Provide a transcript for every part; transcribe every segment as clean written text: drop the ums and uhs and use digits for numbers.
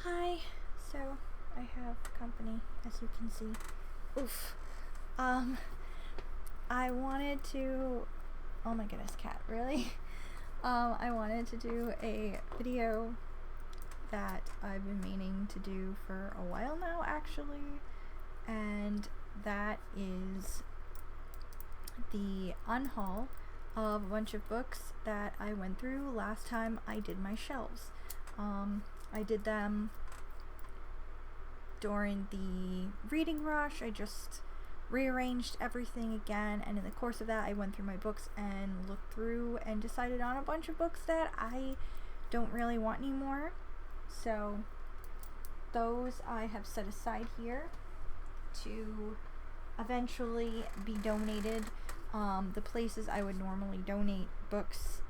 Hi. So I have company, as you can see. Oof. I wanted to. Oh my goodness, cat! Really? I wanted to do a video that I've been meaning to do for a while now, actually, and that is the unhaul of a bunch of books that I went through last time I did my shelves. I did them during the reading rush. I just rearranged everything again, and in the course of that I went through my books and looked through and decided on a bunch of books that I don't really want anymore. So those I have set aside here to eventually be donated. The places I would normally donate books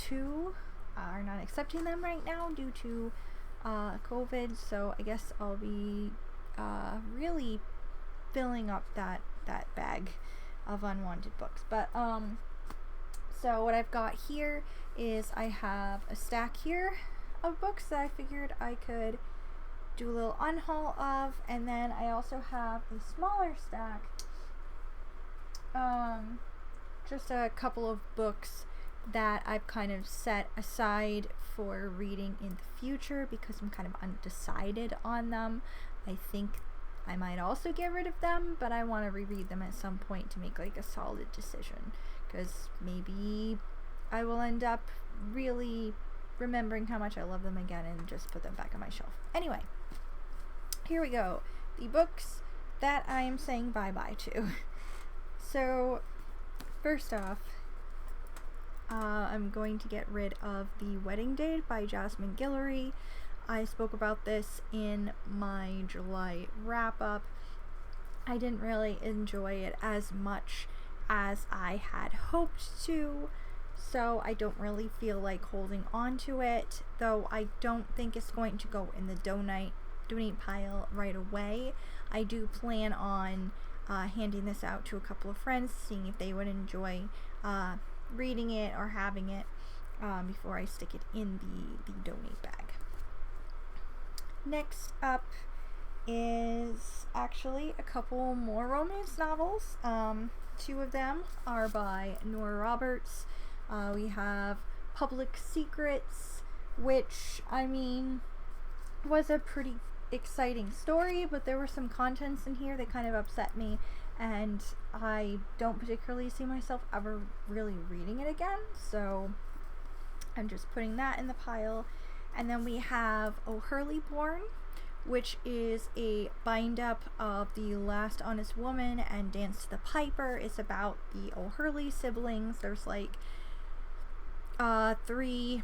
to are not accepting them right now due to COVID, so I guess I'll be really filling up that bag of unwanted books. But so what I've got here is I have a stack here of books that I figured I could do a little unhaul of, and then I also have a smaller stack, just a couple of books that I've kind of set aside for reading in the future because I'm kind of undecided on them. I think I might also get rid of them, but I want to reread them at some point to make like a solid decision, because maybe I will end up really remembering how much I love them again and just put them back on my shelf. Anyway, here we go. The books that I am saying bye-bye to. So, first off, I'm going to get rid of The Wedding Date by Jasmine Guillory. I spoke about this in my July wrap-up. I didn't really enjoy it as much as I had hoped to, so I don't really feel like holding on to it, though I don't think it's going to go in the donate pile right away. I do plan on handing this out to a couple of friends, seeing if they would enjoy reading it or having it before I stick it in the donate bag. Next up is actually a couple more romance novels. Two of them are by Nora Roberts. We have Public Secrets, which, I mean, was a pretty exciting story, but there were some contents in here that kind of upset me, and I don't particularly see myself ever really reading it again, so I'm just putting that in the pile. And then we have O'Hurley Born, which is a bind-up of The Last Honest Woman and Dance to the Piper. It's about the O'Hurley siblings. There's like 3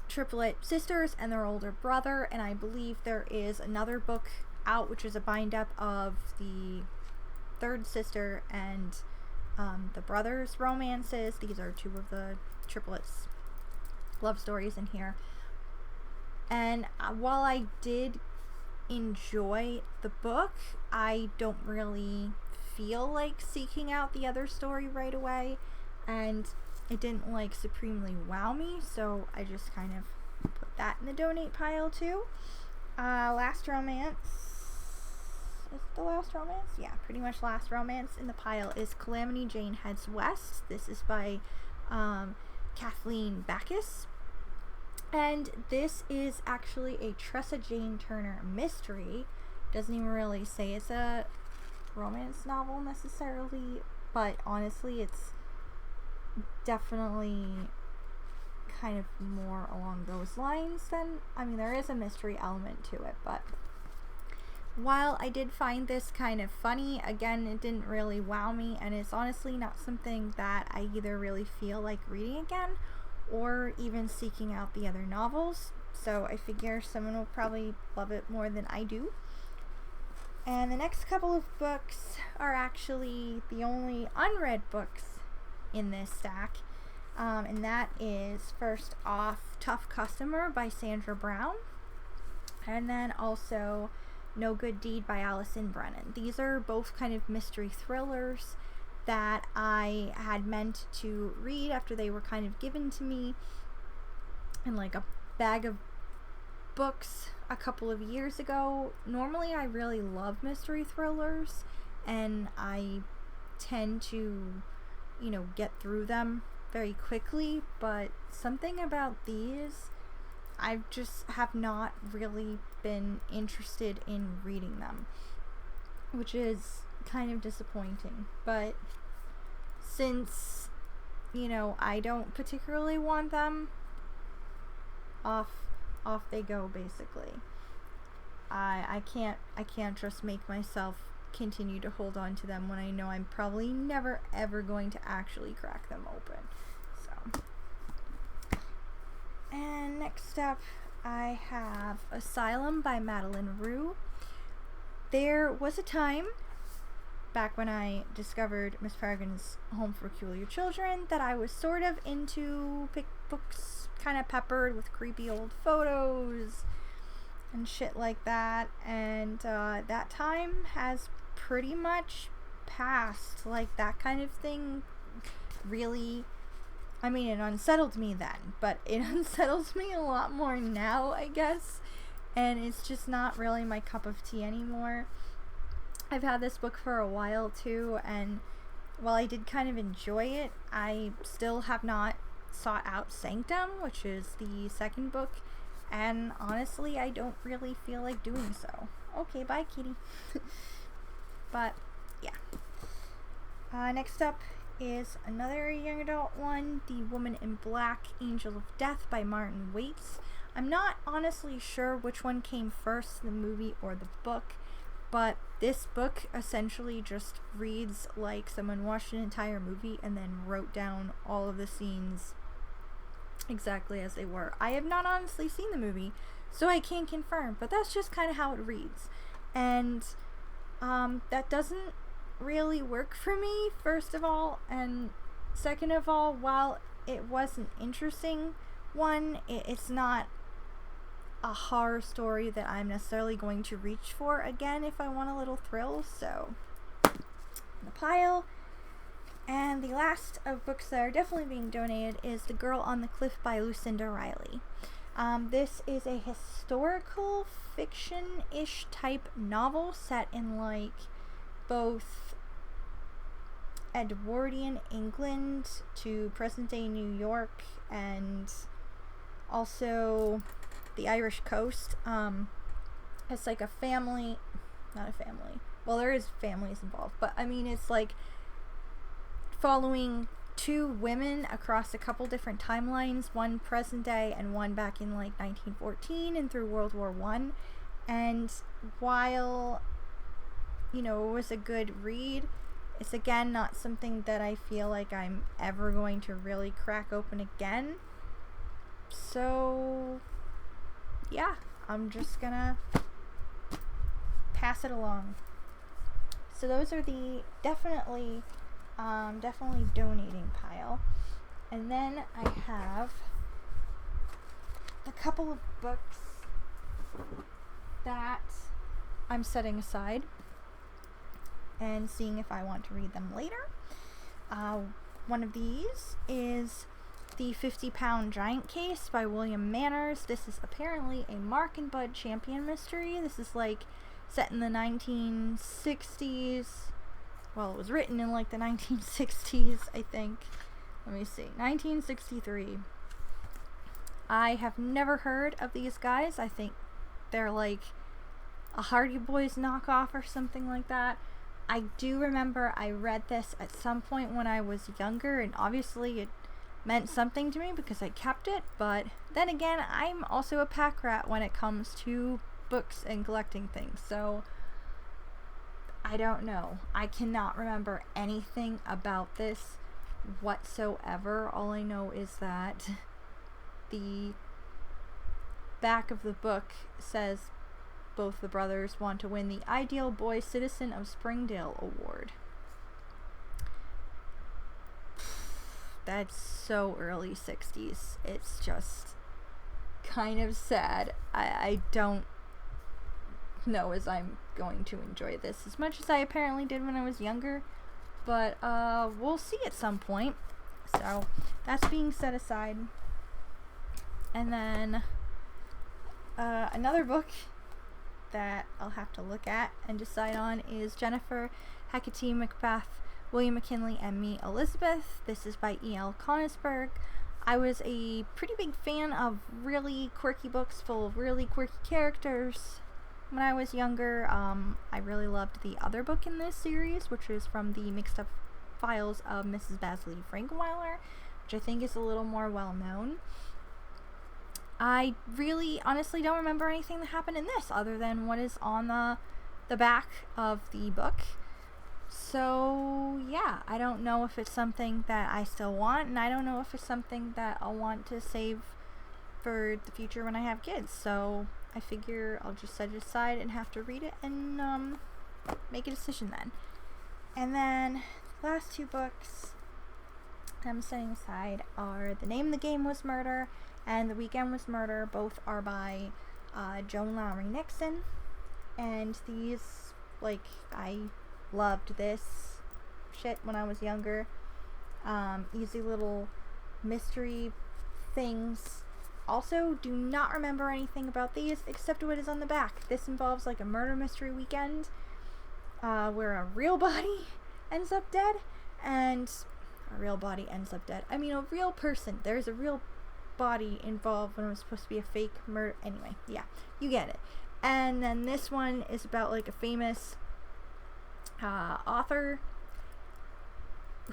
triplet sisters and their older brother, and I believe there is another book out which is a bind-up of the 3rd sister and the brothers' romances. These are 2 of the triplets' love stories in here. And while I did enjoy the book, I don't really feel like seeking out the other story right away, and it didn't like supremely wow me, so I just kind of put that in the donate pile too. Last Romance. Is it the last romance? Yeah, pretty much last romance in the pile is Calamity Jane Heads West. This is by Kathleen Backus. And this is actually a Tressa Jane Turner mystery. Doesn't even really say it's a romance novel necessarily, but honestly it's definitely kind of more along those lines than, I mean, there is a mystery element to it, but while I did find this kind of funny, again, it didn't really wow me, and it's honestly not something that I either really feel like reading again or even seeking out the other novels, so I figure someone will probably love it more than I do. And the next couple of books are actually the only unread books in this stack, and that is first off Tough Customer by Sandra Brown, and then also No Good Deed by Allison Brennan. These are both kind of mystery thrillers that I had meant to read after they were kind of given to me in like a bag of books a couple of years ago. Normally I really love mystery thrillers, and I tend to, get through them very quickly, but something about these, I just have not really been interested in reading them, which is kind of disappointing. But since, I don't particularly want them, off they go, basically. I can't just make myself continue to hold on to them when I know I'm probably never ever going to actually crack them open. So, and next up I have Asylum by Madeline Rue. There was a time back when I discovered Miss Peregrine's Home for Peculiar Children that I was sort of into books kind of peppered with creepy old photos and shit like that, and that time has pretty much passed. Like, that kind of thing really, I mean, it unsettled me then, but it unsettles me a lot more now, I guess, and it's just not really my cup of tea anymore. I've had this book for a while too, and while I did kind of enjoy it, I still have not sought out Sanctum, which is the second book, and honestly I don't really feel like doing so. Okay, bye kitty. But yeah, next up is another young adult one, The Woman in Black, Angel of Death by Martin Waits. I'm not honestly sure which one came first, the movie or the book, but this book essentially just reads like someone watched an entire movie and then wrote down all of the scenes exactly as they were. I have not honestly seen the movie, so I can't confirm, but that's just kind of how it reads. And that doesn't really work for me, first of all, and second of all, while it was an interesting one, it's not a horror story that I'm necessarily going to reach for again if I want a little thrill. So, in the pile. And the last of books that are definitely being donated is The Girl on the Cliff by Lucinda Riley. This is a historical fiction-ish type novel set in like both Edwardian England to present-day New York and also the Irish coast. It's like a family, not a family. Well, there is families involved, but I mean it's like following two women across a couple different timelines, one present day and one back in like 1914 and through World War I. And while, it was a good read, it's again not something that I feel like I'm ever going to really crack open again. So yeah, I'm just gonna pass it along. So those are the definitely donating pile. And then I have a couple of books that I'm setting aside and seeing if I want to read them later. One of these is The 50-Pound Giant Case by William Manners. This is apparently a Mark and Bud Champion mystery. This is like set in the 1960s. Well, it was written in like the 1960s, I think. Let me see. 1963. I have never heard of these guys. I think they're like a Hardy Boys knockoff or something like that. I do remember I read this at some point when I was younger, and obviously it meant something to me because I kept it, but then again, I'm also a pack rat when it comes to books and collecting things, so I don't know. I cannot remember anything about this whatsoever. All I know is that the back of the book says both the brothers want to win the Ideal Boy Citizen of Springdale Award. That's so early 60s. It's just kind of sad. I don't know as I'm going to enjoy this as much as I apparently did when I was younger, but we'll see at some point. So that's being set aside. And then Another book that I'll have to look at and decide on is Jennifer, Hecate Macbeth, William McKinley, and Me, Elizabeth. This is by E.L. Konigsberg. I was a pretty big fan of really quirky books full of really quirky characters when I was younger. I really loved the other book in this series, which is from the Mixed Up Files of Mrs. Basilea Frankenweiler, which I think is a little more well known. I really honestly don't remember anything that happened in this other than what is on the back of the book. So yeah, I don't know if it's something that I still want, and I don't know if it's something that I'll want to save for the future when I have kids. So I figure I'll just set it aside and have to read it and make a decision then. And then the last two books I'm setting aside are The Name of the Game Was Murder and The Weekend Was Murder. Both are by Joan Lowry Nixon, and these, like, I loved this shit when I was younger. Easy little mystery things. Also, do not remember anything about these except what is on the back. This involves like a murder mystery weekend where a real body ends up dead, and a real person. There's a real body involved when it was supposed to be a fake murder. Anyway, yeah, you get it. And then this one is about like a famous author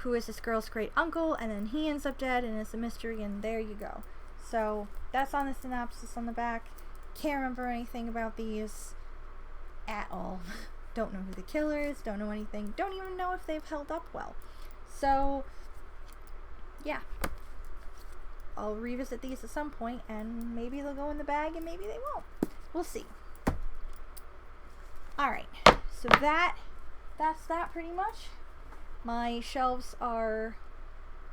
who is this girl's great uncle, and then he ends up dead, and it's a mystery, and there you go. So that's on the synopsis on the back. Can't remember anything about these at all. Don't know who the killer is, don't know anything, don't even know if they've held up well. So yeah, I'll revisit these at some point, and maybe they'll go in the bag and maybe they won't. We'll see. Alright, so that's that pretty much. My shelves are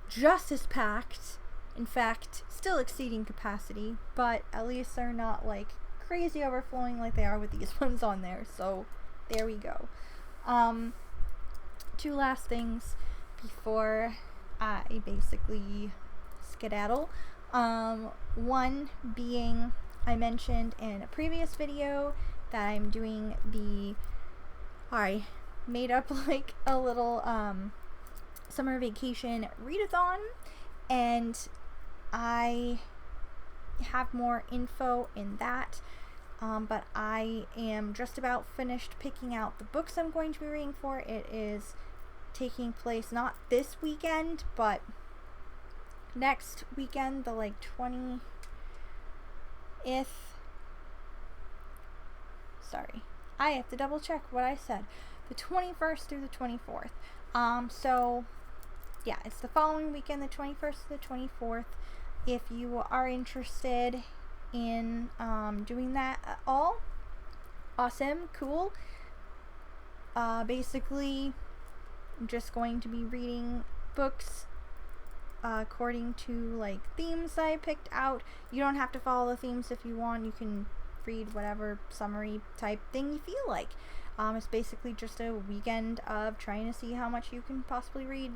just as packed, in fact, still exceeding capacity, but at least they're not like crazy overflowing like they are with these ones on there, so there we go. Two last things before I basically skedaddle. One being, I mentioned in a previous video that I'm doing I made up like a little summer vacation readathon, and I have more info in that, but I am just about finished picking out the books I'm going to be reading for. It is taking place not this weekend, but next weekend, the like 20th. Sorry, I have to double check what I said. The 21st through the 24th. So yeah, it's the following weekend, the 21st to the 24th. If you are interested in doing that at all, awesome, cool. Basically, I'm just going to be reading books according to like themes I picked out. You don't have to follow the themes if you want. You can read whatever summary type thing you feel like. It's basically just a weekend of trying to see how much you can possibly read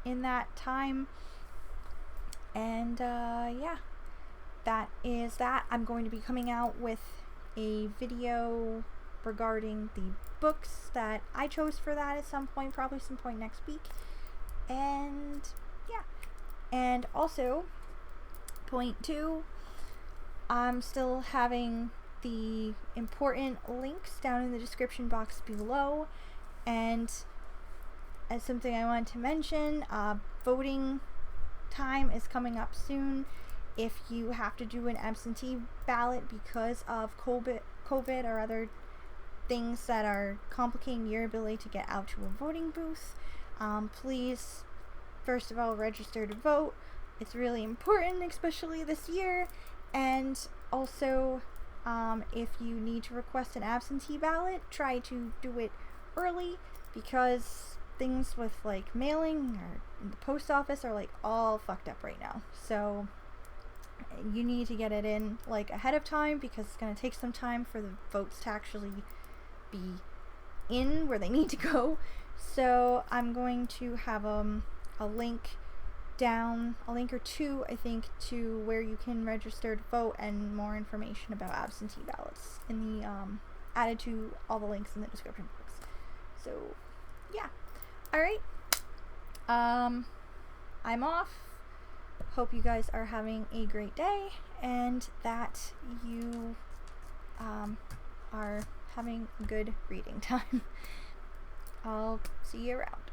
in that time. And yeah, that is that. I'm going to be coming out with a video regarding the books that I chose for that at some point, probably some point next week. And yeah, and also point 2, I'm still having the important links down in the description box below, and as something I wanted to mention, voting time is coming up soon. If you have to do an absentee ballot because of COVID or other things that are complicating your ability to get out to a voting booth, please first of all register to vote. It's really important, especially this year. And also, if you need to request an absentee ballot, try to do it early, because things with like mailing or the post office are like all fucked up right now. So you need to get it in like ahead of time, because it's going to take some time for the votes to actually be in where they need to go. So I'm going to have a link down a link or two, I think, to where you can register to vote and more information about absentee ballots in the added to all the links in the description box. So yeah, all right, I'm off. Hope you guys are having a great day and that you are having a good reading time. I'll see you around.